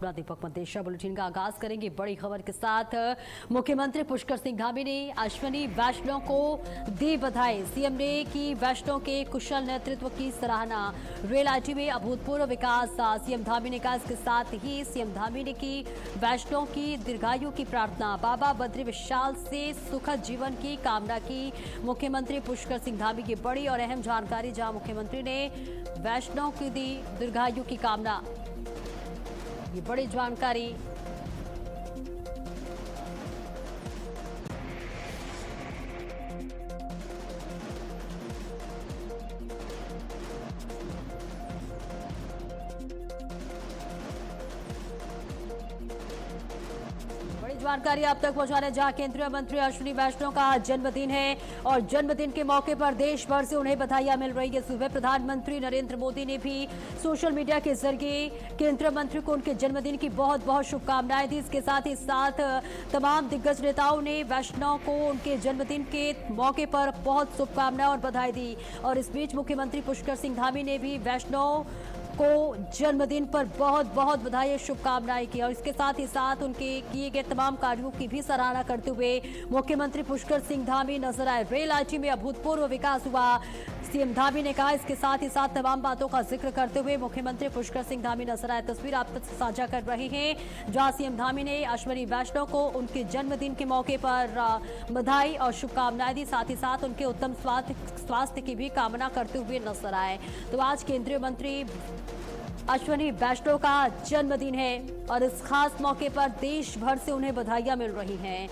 दीपक Manteswar bulletin का आगाज करेंगे बड़ी खबर के साथ। मुख्यमंत्री पुष्कर सिंह धामी ने अश्विनी वैष्णव को दी बधाई। सीएम ने की वैष्णव के कुशल नेतृत्व की सराहना। रेल आईटी में अभूतपूर्व विकास सीएम धामी ने कहा। इसके साथ ही सीएम धामी ने की वैष्णव की दीर्घायु की प्रार्थना। बाबा बद्री विशाल से सुखद जीवन की कामना की। मुख्यमंत्री पुष्कर सिंह धामी की बड़ी और अहम जानकारी, जहां मुख्यमंत्री ने वैष्णव की दी दीर्घायु की कामना। ये बड़ी जानकारी। जानकारी आप तक पहुंचा रहे, जहां केंद्रीय मंत्री अश्विनी वैष्णव का जन्मदिन है और जन्मदिन के मौके पर देश भर से उन्हें बधाइयां मिल रही है। सुबह प्रधानमंत्री नरेंद्र मोदी ने भी सोशल मीडिया के जरिए केंद्रीय मंत्री को उनके जन्मदिन की बहुत बहुत शुभकामनाएं दी। इसके साथ ही तमाम दिग्गज नेताओं ने वैष्णव को उनके जन्मदिन के मौके पर बहुत शुभकामनाएं और बधाई दी। और इस बीच मुख्यमंत्री पुष्कर सिंह धामी ने भी वैष्णव को जन्मदिन पर बहुत बहुत बधाई और शुभकामनाएं की। और इसके साथ ही साथ उनके किए गए तमाम कार्यों की भी सराहना करते हुए मुख्यमंत्री पुष्कर सिंह धामी नजर आए। रेल आईटी में अभूतपूर्व विकास हुआ, सीएम धामी ने कहा। इसके साथ ही साथ तमाम बातों का जिक्र करते हुए मुख्यमंत्री पुष्कर सिंह धामी नजर आए। तस्वीर आप तक साझा कर रहे हैं, जहां सीएम धामी ने अश्विनी वैष्णव को उनके जन्मदिन के मौके पर बधाई और शुभकामनाएं दी। साथ ही साथ उनके उत्तम स्वास्थ्य की भी कामना करते हुए नजर आए। तो आज केंद्रीय मंत्री अश्विनी वैष्णव का जन्मदिन है और इस खास मौके पर देश भर से उन्हें बधाइयां मिल रही हैं।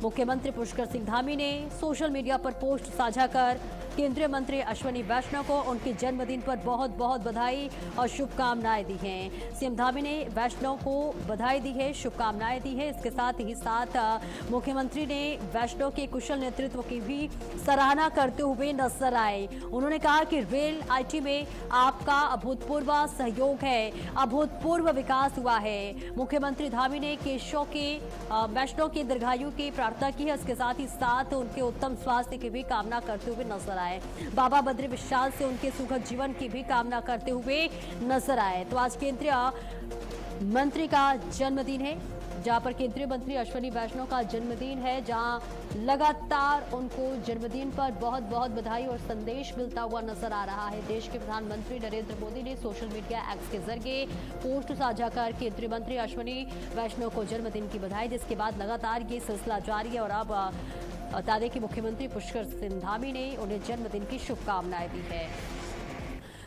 मुख्यमंत्री पुष्कर सिंह धामी ने सोशल मीडिया पर पोस्ट साझा कर केंद्रीय मंत्री अश्विनी वैष्णव को उनके जन्मदिन पर बहुत बहुत बधाई और शुभकामनाएं दी हैं। सीएम धामी ने वैष्णव को बधाई दी है, शुभकामनाएं दी है। इसके साथ ही मुख्यमंत्री ने वैष्णव के कुशल नेतृत्व की भी सराहना करते हुए नजर आए। उन्होंने कहा कि रेल आईटी में आपका अभूतपूर्व सहयोग है, अभूतपूर्व विकास हुआ है। मुख्यमंत्री धामी ने केशव के वैष्णव की दीर्घायु की प्रार्थना की है। इसके साथ ही साथ उनके उत्तम स्वास्थ्य की भी कामना करते हुए नजर आए। बाबा बद्री विशाल से उनके सुखद जीवन की भी कामना करते हुए नजर आए। तो आज केंद्रीय मंत्री का जन्मदिन है, जहां पर केंद्रीय मंत्री अश्विनी वैष्णव का जन्मदिन है, जहां लगातार उनको जन्मदिन पर बहुत बहुत बधाई और संदेश मिलता हुआ नजर आ रहा है। देश के प्रधानमंत्री नरेंद्र मोदी ने सोशल मीडिया एक्स के जरिए पोस्ट साझा कर केंद्रीय मंत्री अश्विनी वैष्णव को जन्मदिन की बधाई, जिसके बाद लगातार ये सिलसिला जारी है। और अब बता दें कि मुख्यमंत्री पुष्कर सिंह धामी ने उन्हें जन्मदिन की शुभकामनाएं दी है।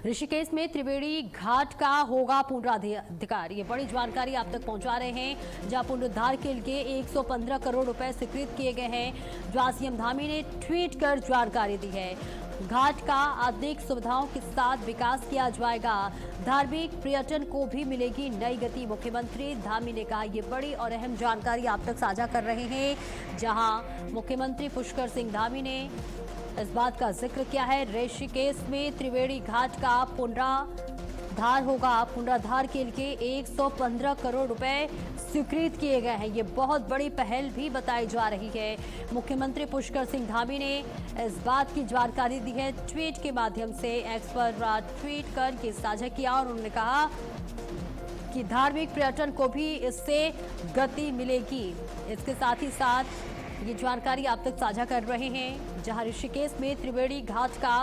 ऋषिकेश में त्रिवेणी घाट का होगा पुनरुद्धार, ये बड़ी जानकारी आप तक पहुंचा रहे हैं, जहां पुनरुद्धार के लिए 115 करोड़ रुपए स्वीकृत किए गए हैं, जहां सीएम धामी ने ट्वीट कर जानकारी दी है। घाट का आधुनिक सुविधाओं के साथ विकास किया जाएगा, धार्मिक पर्यटन को भी मिलेगी नई गति, मुख्यमंत्री धामी ने कहा। ये बड़ी और अहम जानकारी आप तक साझा कर रहे हैं, जहां मुख्यमंत्री पुष्कर सिंह धामी ने इस बात का जिक्र किया है। ऋषिकेश में त्रिवेणी घाट का पुनरुद्धार होगा, पुनरुद्धार के लिए 115 करोड़ रुपए स्वीकृत किए गए हैं। ये बहुत बड़ी पहल भी बताई जा रही है। मुख्यमंत्री पुष्कर सिंह धामी ने इस बात की जानकारी दी है, ट्वीट के माध्यम से एक्स पर ट्वीट कर ये साझा किया। और उन्होंने कहा कि धार्मिक पर्यटन को भी इससे गति मिलेगी। इसके साथ ही साथ ये जानकारी आप तक साझा कर रहे हैं, जहां ऋषिकेश में त्रिवेणी घाट का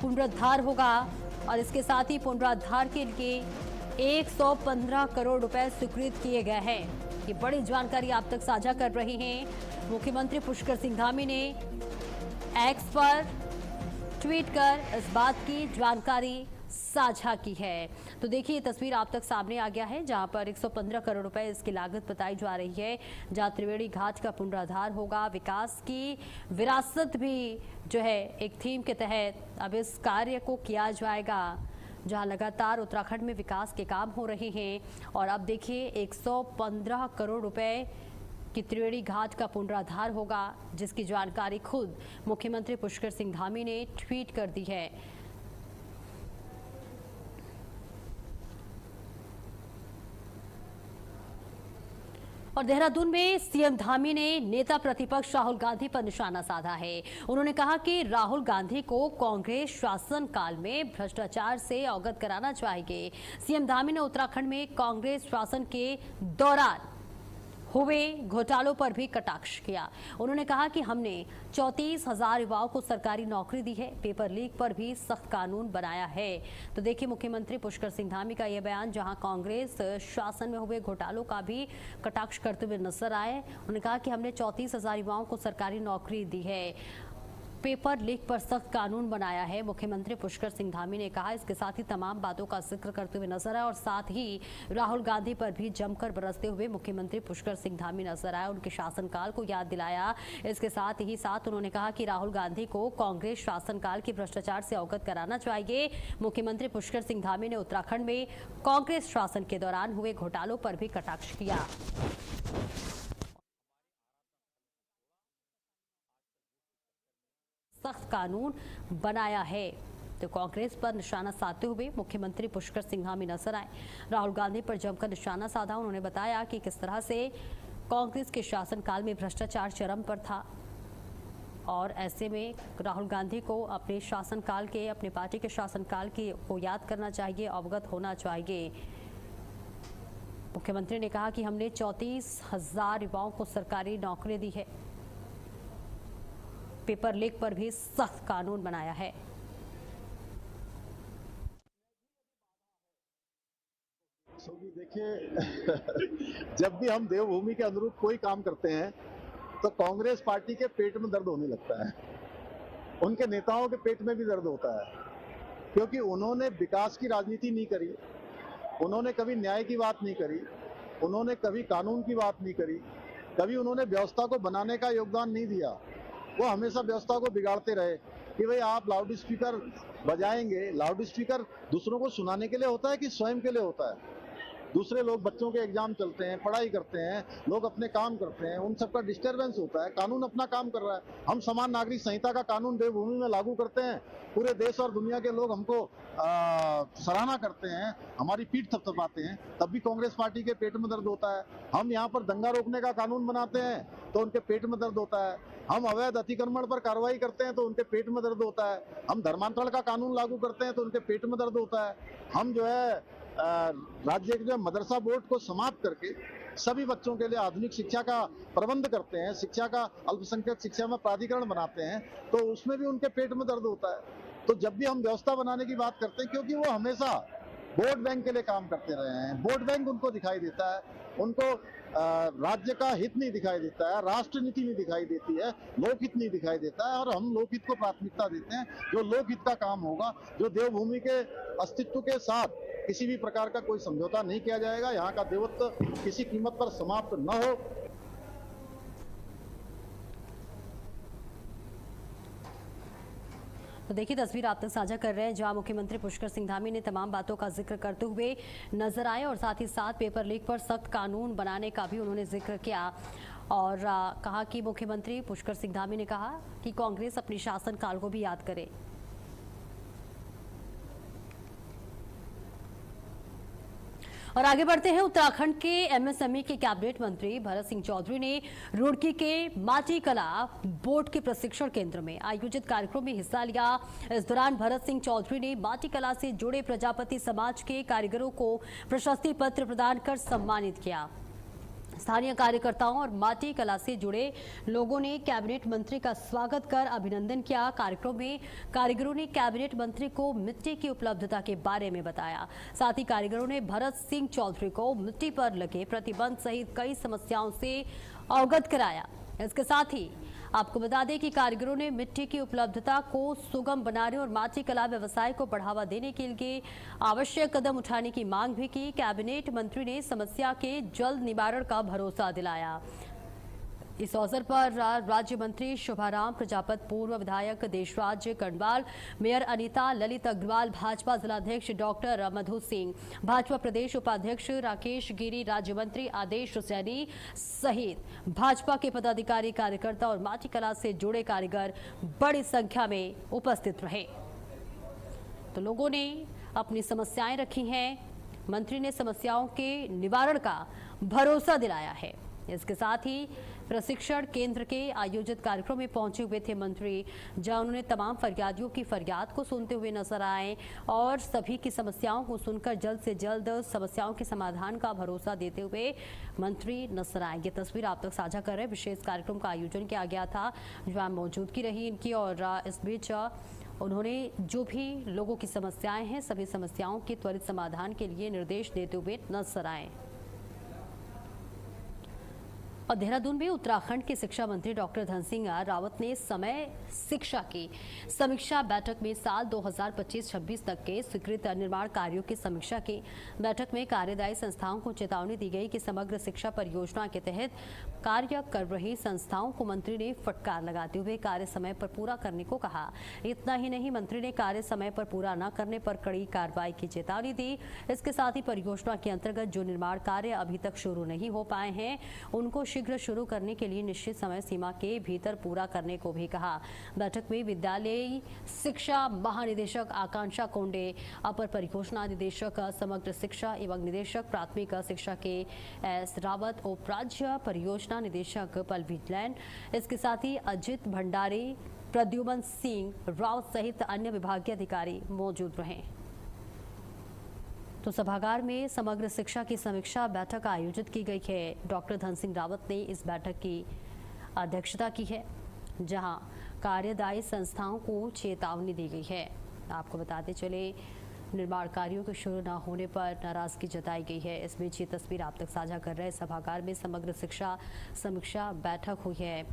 पुनरुद्धार होगा और इसके साथ ही पुनरुद्धार के लिए 115 करोड़ रुपए स्वीकृत किए गए हैं। ये बड़ी जानकारी आप तक साझा कर रहे हैं। मुख्यमंत्री पुष्कर सिंह धामी ने एक्स पर ट्वीट कर इस बात की जानकारी साझा की है। तो देखिए, ये तस्वीर आप तक सामने आ गया है, जहां पर 115 करोड़ रुपए इसकी लागत बताई जा रही है, जहां त्रिवेणी घाट का पुनरुद्धार होगा। विकास की विरासत भी जो है एक थीम के तहत अब इस कार्य को किया जाएगा, जहां लगातार उत्तराखंड में विकास के काम हो रहे हैं। और अब देखिए 115 करोड़ रुपए कि त्रिवेणी घाट का पुनरुद्धार होगा, जिसकी जानकारी खुद मुख्यमंत्री पुष्कर सिंह धामी ने ट्वीट कर दी है। और देहरादून में सीएम धामी ने नेता प्रतिपक्ष राहुल गांधी पर निशाना साधा है। उन्होंने कहा कि राहुल गांधी को कांग्रेस शासनकाल में भ्रष्टाचार से अवगत कराना चाहिए। सीएम धामी ने उत्तराखंड में कांग्रेस शासन के दौरान हुए घोटालों पर भी कटाक्ष किया। उन्होंने कहा कि हमने 34,000 युवाओं को सरकारी नौकरी दी है, पेपर लीक पर भी सख्त कानून बनाया है। तो देखिए मुख्यमंत्री पुष्कर सिंह धामी का यह बयान, जहां कांग्रेस शासन में हुए घोटालों का भी कटाक्ष करते हुए नजर आए। उन्होंने कहा कि हमने 34,000 युवाओं को सरकारी नौकरी दी है, पेपर लीक पर सख्त कानून बनाया है, मुख्यमंत्री पुष्कर सिंह धामी ने कहा। इसके साथ ही तमाम बातों का जिक्र करते हुए नजर आए और साथ ही राहुल गांधी पर भी जमकर बरसते हुए मुख्यमंत्री पुष्कर सिंह धामी नजर आए, उनके शासनकाल को याद दिलाया। इसके साथ ही उन्होंने कहा कि राहुल गांधी को कांग्रेस शासनकाल के भ्रष्टाचार से अवगत कराना चाहिए। मुख्यमंत्री पुष्कर सिंह धामी ने उत्तराखंड में कांग्रेस शासन के दौरान हुए घोटालों पर भी कटाक्ष किया। सख्त कानून बनाया है, तो कांग्रेस पर निशाना साधते हुए मुख्यमंत्री पुष्कर सिंह धामी नजर आए। राहुल गांधी पर जमकर निशाना साधा। उन्होंने बताया कि किस तरह से कांग्रेस के शासनकाल में भ्रष्टाचार चरम पर था और ऐसे में राहुल गांधी को अपने शासनकाल के, अपने पार्टी के शासनकाल को याद करना चाहिए, अवगत होना चाहिए। मुख्यमंत्री ने कहा कि हमने 34,000 युवाओं को सरकारी नौकरी दी है, पेपर लीक पर भी सख्त कानून बनाया है। देखिए जब भी हम देवभूमि के अनुरूप कोई काम करते हैं तो कांग्रेस पार्टी के पेट में दर्द होने लगता है, उनके नेताओं के पेट में भी दर्द होता है, क्योंकि उन्होंने विकास की राजनीति नहीं करी, उन्होंने कभी न्याय की बात नहीं करी, उन्होंने कभी कानून की बात नहीं करी, कभी उन्होंने व्यवस्था को बनाने का योगदान नहीं दिया। वो हमेशा व्यवस्था को बिगाड़ते रहे कि भाई आप लाउड स्पीकर बजाएंगे। लाउड स्पीकर दूसरों को सुनाने के लिए होता है कि स्वयं के लिए होता है? दूसरे लोग, बच्चों के एग्जाम चलते हैं, पढ़ाई करते हैं, लोग अपने काम करते हैं, उन सबका डिस्टरबेंस होता है। कानून अपना काम कर रहा है। हम समान नागरिक संहिता का कानून देवभूमि में लागू करते हैं, पूरे देश और दुनिया के लोग हमको सराहना करते हैं, हमारी पीठ थपथपाते हैं, तब भी कांग्रेस पार्टी के पेट में दर्द होता है। हम यहाँ पर दंगा रोकने का कानून बनाते हैं तो उनके पेट में दर्द होता है। हम अवैध अतिक्रमण पर कार्रवाई करते हैं तो उनके पेट में दर्द होता है। हम धर्मांतरण का कानून लागू करते हैं तो उनके पेट में दर्द होता है। हम जो है राज्य के जो मदरसा बोर्ड को समाप्त करके सभी बच्चों के लिए आधुनिक शिक्षा का प्रबंध करते हैं, शिक्षा का अल्पसंख्यक शिक्षा में प्राधिकरण बनाते हैं, तो उसमें भी उनके पेट में दर्द होता है। तो जब भी हम व्यवस्था बनाने की बात करते हैं, क्योंकि वो हमेशा वोट बैंक के लिए काम करते रहे हैं, वोट बैंक उनको दिखाई देता है, उनको राज्य का हित नहीं दिखाई देता है, राष्ट्र नीति नहीं दिखाई देती है, लोकहित नहीं दिखाई देता है, और हम लोकहित को प्राथमिकता देते हैं। जो लोकहित का काम होगा, जो देवभूमि के अस्तित्व के साथ किसी भी प्रकार का कोई समझौता नहीं किया जाएगा, यहाँ का देवत्व किसी कीमत पर समाप्त न हो। तो देखिए तस्वीर आप तक साझा कर रहे हैं, जहां मुख्यमंत्री पुष्कर सिंह धामी ने तमाम बातों का जिक्र करते हुए नजर आए और साथ ही साथ पेपर लीक पर सख्त कानून बनाने का भी उन्होंने जिक्र किया और कहा कि मुख्यमंत्री पुष्कर सिंह धामी ने कहा कि कांग्रेस अपने शासनकाल को भी याद करे। और आगे बढ़ते हैं, उत्तराखंड के एमएसएमई के कैबिनेट मंत्री भरत सिंह चौधरी ने रुड़की के माटी कला बोर्ड के प्रशिक्षण केंद्र में आयोजित कार्यक्रम में हिस्सा लिया। इस दौरान भरत सिंह चौधरी ने माटी कला से जुड़े प्रजापति समाज के कारीगरों को प्रशस्ति पत्र प्रदान कर सम्मानित किया। स्थानीय कार्यकर्ताओं और माटी कला से जुड़े लोगों ने कैबिनेट मंत्री का स्वागत कर अभिनंदन किया। कार्यक्रम में कारीगरों ने कैबिनेट मंत्री को मिट्टी की उपलब्धता के बारे में बताया। साथ ही कारीगरों ने भरत सिंह चौधरी को मिट्टी पर लगे प्रतिबंध सहित कई समस्याओं से अवगत कराया। इसके साथ ही आपको बता दें कि कारीगरों ने मिट्टी की उपलब्धता को सुगम बनाने और माटी कला व्यवसाय को बढ़ावा देने के लिए आवश्यक कदम उठाने की मांग भी की। कैबिनेट मंत्री ने समस्या के जल्द निवारण का भरोसा दिलाया। इस अवसर पर राज्य मंत्री शुभाराम प्रजापत, पूर्व विधायक देशराज कर्णवाल, मेयर अनीता, ललित अग्रवाल, भाजपा जिलाध्यक्ष डॉक्टर मधु सिंह, भाजपा प्रदेश उपाध्यक्ष राकेश गिरी, राज्य मंत्री आदेश सैनी सहित भाजपा के पदाधिकारी, कार्यकर्ता और माटी कला से जुड़े कारीगर बड़ी संख्या में उपस्थित रहे। तो लोगों ने अपनी समस्याएं रखी हैं, मंत्री ने समस्याओं के निवारण का भरोसा दिलाया है। इसके साथ ही प्रशिक्षण केंद्र के आयोजित कार्यक्रम में पहुंचे हुए थे मंत्री, जहां उन्होंने तमाम फरियादियों की फरियाद को सुनते हुए नजर आए और सभी की समस्याओं को सुनकर जल्द से जल्द समस्याओं के समाधान का भरोसा देते हुए मंत्री नजर आए। ये तस्वीर आप तक साझा कर रहे हैं। विशेष कार्यक्रम का आयोजन किया गया था, जहां मौजूदगी रही इनकी, और इस बीच उन्होंने जो भी लोगों की समस्याएं हैं, सभी समस्याओं के त्वरित समाधान के लिए निर्देश देते हुए नजर आए। और देहरादून में उत्तराखंड के शिक्षा मंत्री डॉक्टर धन सिंह रावत ने समय शिक्षा की समीक्षा बैठक में साल 2025-26 तक के स्वीकृत निर्माण कार्यों की समीक्षा की। बैठक में कार्यदायी संस्थाओं को चेतावनी दी गई कि समग्र शिक्षा परियोजना के तहत कार्य कर रही संस्थाओं को मंत्री ने फटकार लगाते हुए कार्य समय पर पूरा करने को कहा। इतना ही नहीं, मंत्री ने कार्य समय पर पूरा न करने पर कड़ी कार्रवाई की चेतावनी दी। इसके साथ ही परियोजना के अंतर्गत जो निर्माण कार्य अभी तक शुरू नहीं हो पाए हैं, उनको शीघ्र शुरू करने के लिए निश्चित समय सीमा के भीतर पूरा करने को भी कहा। बैठक में विद्यालयी शिक्षा महानिदेशक आकांक्षा कोंडे, अपर परियोजना निदेशक समग्र शिक्षा एवं निदेशक प्राथमिक शिक्षा के एस रावत, उप राज्य परियोजना निदेशक पलवीर लैन, इसके साथ ही अजित भंडारी, प्रद्युमन सिंह राव सहित अन्य विभागीय अधिकारी मौजूद रहे। तो सभागार में समग्र शिक्षा की समीक्षा बैठक आयोजित की गई है। डॉक्टर धन सिंह रावत ने इस बैठक की अध्यक्षता की है, जहां कार्यदायी संस्थाओं को चेतावनी दी गई है। आपको बताते चले, निर्माण कार्यों के शुरू न होने पर नाराजगी जताई गई है। इस बीच ये तस्वीर आप तक साझा कर रहे हैं। सभागार में समग्र शिक्षा समीक्षा बैठक हुई है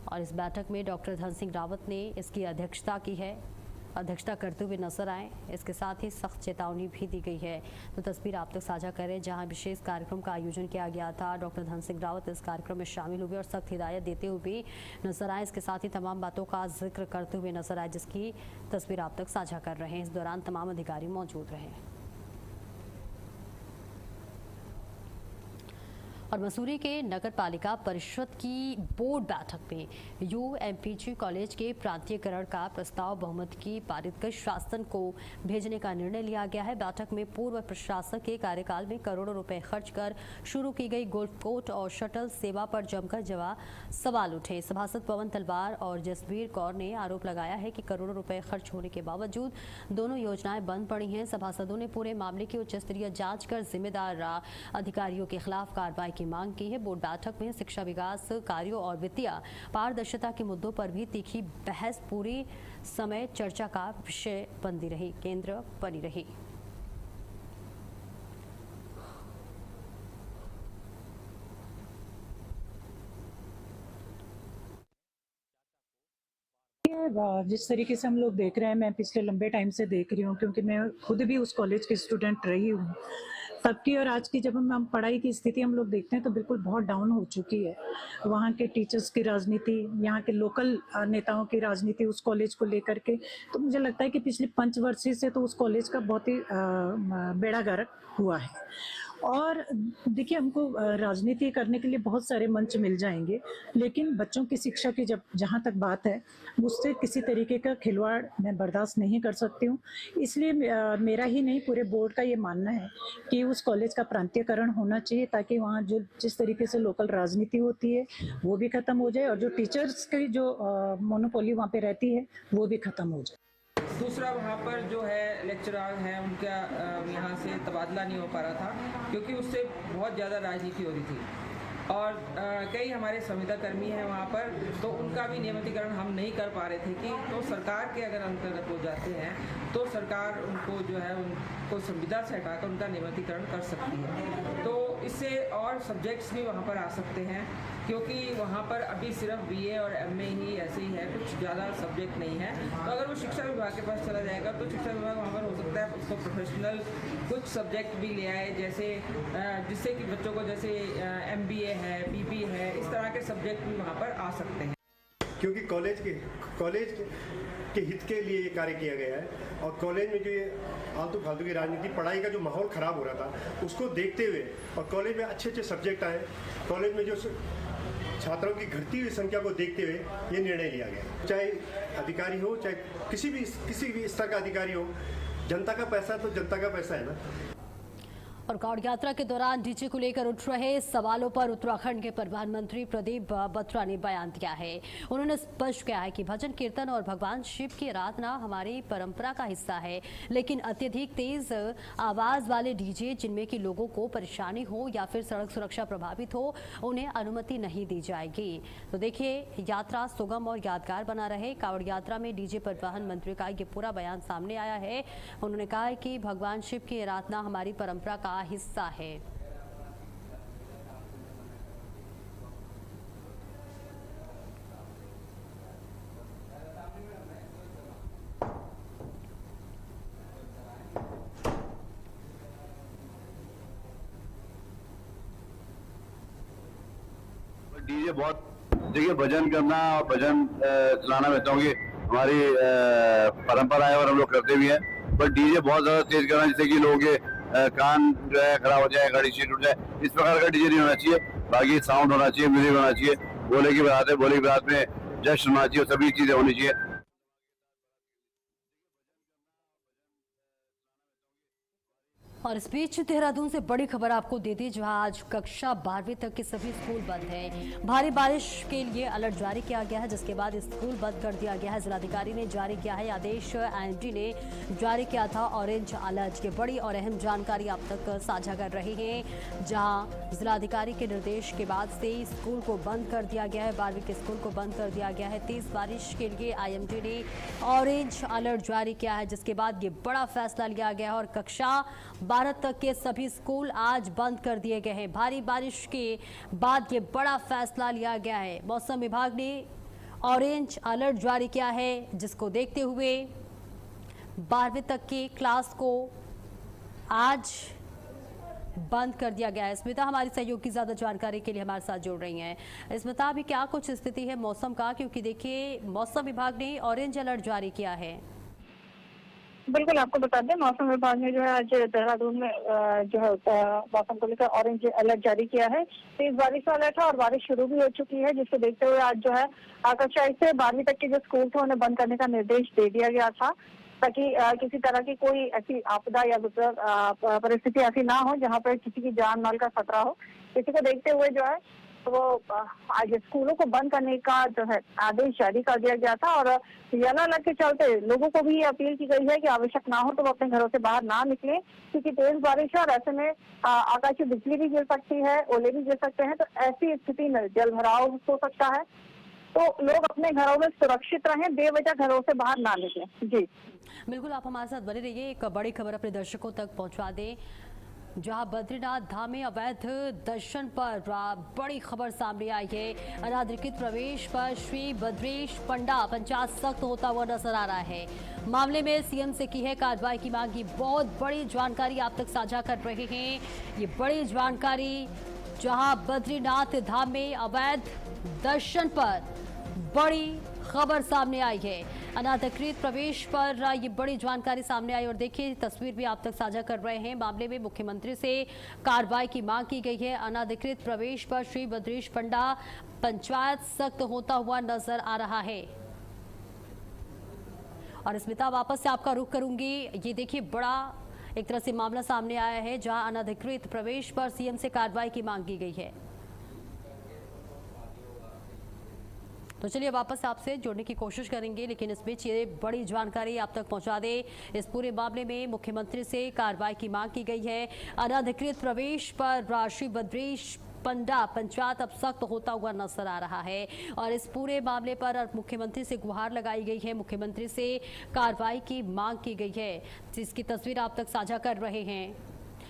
और इस बैठक में डॉक्टर धन सिंह रावत ने इसकी अध्यक्षता करते हुए नजर आए। इसके साथ ही सख्त चेतावनी भी दी गई है। तो तस्वीर आप तक साझा करें, जहां विशेष कार्यक्रम का आयोजन किया गया था। डॉक्टर धन सिंह रावत इस कार्यक्रम में शामिल हुए और सख्त हिदायत देते हुए भी नजर आए। इसके साथ ही तमाम बातों का जिक्र करते हुए नजर आए, जिसकी तस्वीर आप तक साझा कर रहे हैं। इस दौरान तमाम अधिकारी मौजूद रहे। और मसूरी के नगर पालिका परिषद की बोर्ड बैठक में यूएमपीजी कॉलेज के प्रांतीयकरण का प्रस्ताव बहुमत की पारित कर शासन को भेजने का निर्णय लिया गया है। बैठक में पूर्व प्रशासक के कार्यकाल में करोड़ों रुपए खर्च कर शुरू की गई गोल्फ कोर्ट और शटल सेवा पर जमकर सवाल उठे। सभासद पवन तलवार और जसबीर कौर ने आरोप लगाया है कि करोड़ों रुपए खर्च होने के बावजूद दोनों योजनाएं बंद पड़ी हैं। सभासदों ने पूरे मामले की उच्च स्तरीय जांच कर जिम्मेदार अधिकारियों के खिलाफ कार्रवाई की मांग की है। बोर्ड बैठक में शिक्षा विकास कार्यों और वित्तीय पारदर्शिता के मुद्दों पर भी तीखी बहस पूरी समय चर्चा का विषय बनी रही, केंद्र बनी रही। जिस तरीके से हम लोग देख रहे हैं, मैं पिछले लंबे टाइम से देख रही हूँ, क्योंकि मैं खुद भी उस कॉलेज की स्टूडेंट रही हूँ। तब की और आज की जब हम पढ़ाई की स्थिति हम लोग देखते हैं तो बिल्कुल बहुत डाउन हो चुकी है। वहाँ के टीचर्स की राजनीति, यहाँ के लोकल नेताओं की राजनीति उस कॉलेज को लेकर के, तो मुझे लगता है कि पिछले 5 वर्ष से तो उस कॉलेज का बहुत ही बेड़ा गर्क हुआ है। और देखिए, हमको राजनीति करने के लिए बहुत सारे मंच मिल जाएंगे, लेकिन बच्चों की शिक्षा की जहाँ तक बात है, मुझसे किसी तरीके का खिलवाड़ मैं बर्दाश्त नहीं कर सकती हूँ। इसलिए मेरा ही नहीं, पूरे बोर्ड का ये मानना है कि उस कॉलेज का प्रांतीयकरण होना चाहिए, ताकि वहाँ जो जिस तरीके से लोकल राजनीति होती है वो भी खत्म हो जाए और जो टीचर्स की जो मोनोपोली वहाँ पे रहती है वो भी खत्म हो जाए। दूसरा, वहाँ पर जो है लेक्चरार हैं, उनका यहाँ से तबादला नहीं हो पा रहा था, क्योंकि उससे बहुत ज़्यादा राजनीति हो रही थी। और कई हमारे संविदा कर्मी हैं वहाँ पर, तो उनका भी नियमितीकरण हम नहीं कर पा रहे थे कि तो सरकार के अगर अंतर्गत हो जाते हैं तो सरकार उनको जो है उनको संविदा से हटाकर उनका नियमितीकरण कर सकती है। तो इससे और सब्जेक्ट्स भी वहाँ पर आ सकते हैं, क्योंकि वहाँ पर अभी सिर्फ बीए और एमए ही ऐसे ही है, कुछ ज़्यादा सब्जेक्ट नहीं है। तो अगर वो शिक्षा विभाग के पास चला जाएगा तो शिक्षा विभाग वहाँ पर हो सकता है उसको प्रोफेशनल कुछ सब्जेक्ट भी ले आए, जैसे जिससे कि बच्चों को जैसे एमबीए है, बीबी है, इस तरह के सब्जेक्ट भी वहाँ पर आ सकते हैं। क्योंकि कॉलेज के हित के लिए ये कार्य किया गया है और कॉलेज में जो ये आलतू फालतू की राजनीति, पढ़ाई का जो माहौल ख़राब हो रहा था उसको देखते हुए और कॉलेज में अच्छे अच्छे सब्जेक्ट आए, कॉलेज में जो छात्रों की घटती हुई संख्या को देखते हुए ये निर्णय लिया गया। चाहे अधिकारी हो, चाहे किसी भी स्तर का अधिकारी हो, जनता का पैसा तो जनता का पैसा है ना। और कांवड़ यात्रा के दौरान डीजे को लेकर उठ रहे सवालों पर उत्तराखंड के परिवहन मंत्री प्रदीप बत्रा ने बयान दिया है। उन्होंने स्पष्ट किया है कि भजन कीर्तन और भगवान शिव की आराधना हमारी परंपरा का हिस्सा है, लेकिन अत्यधिक तेज आवाज वाले डीजे जिनमें कि लोगों को परेशानी हो या फिर सड़क सुरक्षा प्रभावित हो, उन्हें अनुमति नहीं दी जाएगी। तो देखिए, यात्रा सुगम और यादगार बना रहे। कांवड़ यात्रा में डीजे परिवहन मंत्री का ये पूरा बयान सामने आया है। उन्होंने कहा है कि भगवान शिव की आराधना हमारी परंपरा का हिस्सा है। डीजे बहुत, देखिए भजन करना और भजन चलाना मैं चाहूँगी हमारी परंपरा है और हम लोग करते भी हैं, पर डीजे बहुत ज्यादा तेज करना जिससे कि लोगों के कान जो है खराब हो जाए, गाड़ी सीट उठ जाए, इस प्रकार का डीजे नहीं होना चाहिए। बाकी साउंड होना चाहिए, म्यूजिक होना चाहिए, भोले की बारात है, भोले की बारात में जश्न होना चाहिए, सभी चीजें होनी चाहिए। और इस बीच देहरादून से बड़ी खबर आपको दे दी, जहां आज कक्षा 12वीं तक के सभी स्कूल बंद हैं। भारी बारिश के लिए अलर्ट जारी किया गया है, जिसके बाद स्कूल बंद कर दिया गया है। जिलाधिकारी ने जारी किया है आदेश, एमडी ने जारी किया था ऑरेंज अलर्ट। ये बड़ी और अहम जानकारी आप तक साझा कर रहे हैं, जहां जिलाधिकारी के निर्देश के बाद से स्कूल को बंद कर दिया गया है। 12वीं के स्कूल को बंद कर दिया गया है। तेज बारिश के लिए आईएमडी ने ऑरेंज अलर्ट जारी किया है, जिसके बाद ये बड़ा फैसला लिया गया है और कक्षा 12 तक के सभी स्कूल आज बंद कर दिए गए हैं। भारी बारिश के बाद ये बड़ा फैसला लिया गया है। मौसम विभाग ने ऑरेंज अलर्ट जारी किया है, जिसको देखते हुए 12वीं तक के क्लास को आज बंद कर दिया गया है। स्मिता हमारी सहयोगी ज्यादा जानकारी के लिए हमारे साथ जुड़ रही हैं। स्मिता, अभी क्या कुछ स्थिति है मौसम का, क्योंकि देखिए मौसम विभाग ने ऑरेंज अलर्ट जारी किया है। बिल्कुल, आपको बता दें, मौसम विभाग ने जो है आज देहरादून में जो है मौसम को लेकर ऑरेंज अलर्ट जारी किया है। तेज बारिश का अलर्ट है और बारिश शुरू भी हो चुकी है, जिसको देखते हुए आज जो है कक्षा 1 से 12वीं तक के जो स्कूल थे उन्हें बंद करने का निर्देश दे दिया गया था, ताकि किसी तरह की कोई ऐसी आपदा या परिस्थिति ऐसी ना हो जहाँ पर किसी की जान माल का खतरा हो। इसी को देखते हुए जो है वो आज स्कूलों को बंद करने का जो है आदेश जारी कर दिया गया था। और येलो अलर्ट के चलते लोगों को भी ये अपील की गई है कि आवश्यक ना हो तो वो अपने घरों से बाहर ना निकले, क्योंकि तेज बारिश है और ऐसे में आकाशीय बिजली भी गिर सकती है, ओले भी गिर सकते हैं। तो ऐसी स्थिति में जल भराव हो सकता है, तो लोग अपने घरों में सुरक्षित रहें, बेवजह घरों से बाहर ना निकलें। जी बिल्कुल, आप हमारे साथ बने रहिए। एक बड़ी खबर अपने दर्शकों तक पहुंचा दें, जहां बद्रीनाथ धाम में अवैध दर्शन पर बड़ी खबर सामने आई है। अनाधिकृत प्रवेश पर श्री बद्रीश पंडा पंचायत सख्त होता हुआ नजर आ रहा है। मामले में सीएम से की है कार्रवाई की मांग। ये बहुत बड़ी जानकारी आप तक साझा कर रहे हैं। ये बड़ी जानकारी, जहां बद्रीनाथ धाम में अवैध दर्शन पर बड़ी खबर सामने आई है। अनाधिकृत प्रवेश पर ये बड़ी जानकारी सामने आई और देखिए तस्वीर भी आप तक साझा कर रहे हैं। मामले में मुख्यमंत्री से कार्रवाई की मांग की गई है। अनाधिकृत प्रवेश पर श्री बद्रीश पंडा पंचायत सख्त होता हुआ नजर आ रहा है। और स्मिता, वापस से आपका रुख करूंगी। ये देखिए बड़ा एक तरह से मामला सामने आया है, जहां अनाधिकृत प्रवेश पर सीएम से कार्रवाई की मांग की गई है। तो चलिए वापस आपसे जोड़ने की कोशिश करेंगे, लेकिन इस बीच ये बड़ी जानकारी आप तक पहुंचा दे। इस पूरे मामले में मुख्यमंत्री से कार्रवाई की मांग की गई है। अनाधिकृत प्रवेश पर श्री बद्रीश पंडा पंचायत अब सख्त होता हुआ नजर आ रहा है और इस पूरे मामले पर मुख्यमंत्री से गुहार लगाई गई है, मुख्यमंत्री से कार्रवाई की मांग की गई है, जिसकी तस्वीर आप तक साझा कर रहे हैं।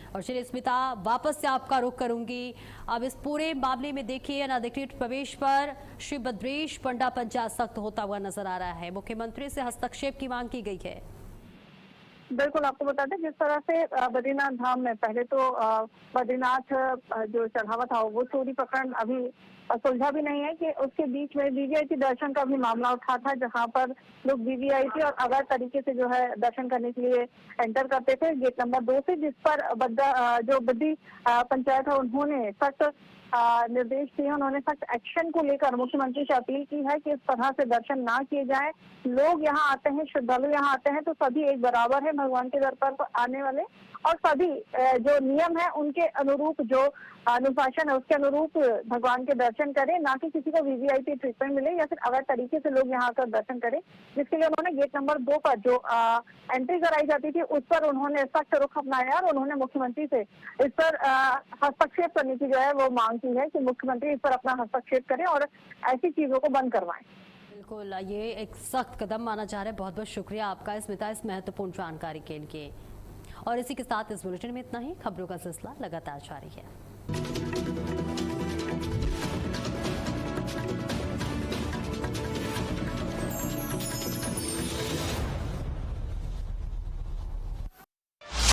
और चलिए स्मिता, वापस से आपका रुख करूंगी। अब इस पूरे मामले में देखिए अनाधिकृत प्रवेश पर श्री बद्रीश पंडा पंचायत सख्त होता हुआ नजर आ रहा है। मुख्यमंत्री से हस्तक्षेप की मांग की गई है। बिल्कुल, आपको बता दें, जिस तरह से बद्रीनाथ धाम में पहले तो बद्रीनाथ जो चढ़ावा था वो चोरी प्रकरण अभी सुलझा भी नहीं है, कि उसके बीच में वीवीआईपी दर्शन का भी मामला उठा था, जहां पर लोग वीवीआईपी और अवैध तरीके से जो है दर्शन करने के लिए एंटर करते थे गेट नंबर 2 से, जिस पर जो बद्री पंचायत है उन्होंने सख्त निर्देश दिए। उन्होंने सख्त एक्शन को लेकर मुख्यमंत्री से अपील की है कि इस तरह से दर्शन ना किए जाएं। लोग यहाँ आते हैं, श्रद्धालु यहाँ आते हैं तो सभी एक बराबर है, भगवान के दर पर आने वाले, और सभी जो नियम है उनके अनुरूप, जो अनुशासन है उसके अनुरूप भगवान के दर्शन करें, ना कि किसी को वीवीआईपी ट्रीटमेंट मिले या फिर अवैध तरीके से लोग यहाँ आकर दर्शन करें। जिसके लिए उन्होंने गेट नंबर 2 पर जो एंट्री कराई जाती थी उस पर उन्होंने सख्त रुख अपनाया और उन्होंने मुख्यमंत्री से इस पर हस्तक्षेप करने की जो है वो मांग की है कि मुख्यमंत्री इस पर अपना हस्तक्षेप करें और ऐसी चीजों को बंद करवाएं। बिल्कुल, ये एक सख्त कदम माना जा रहा है। बहुत बहुत शुक्रिया आपका स्मिता इस महत्वपूर्ण जानकारी के लिए। और इसी के साथ इस बुलेटिन में इतना ही। खबरों का सिलसिला लगातार जारी है।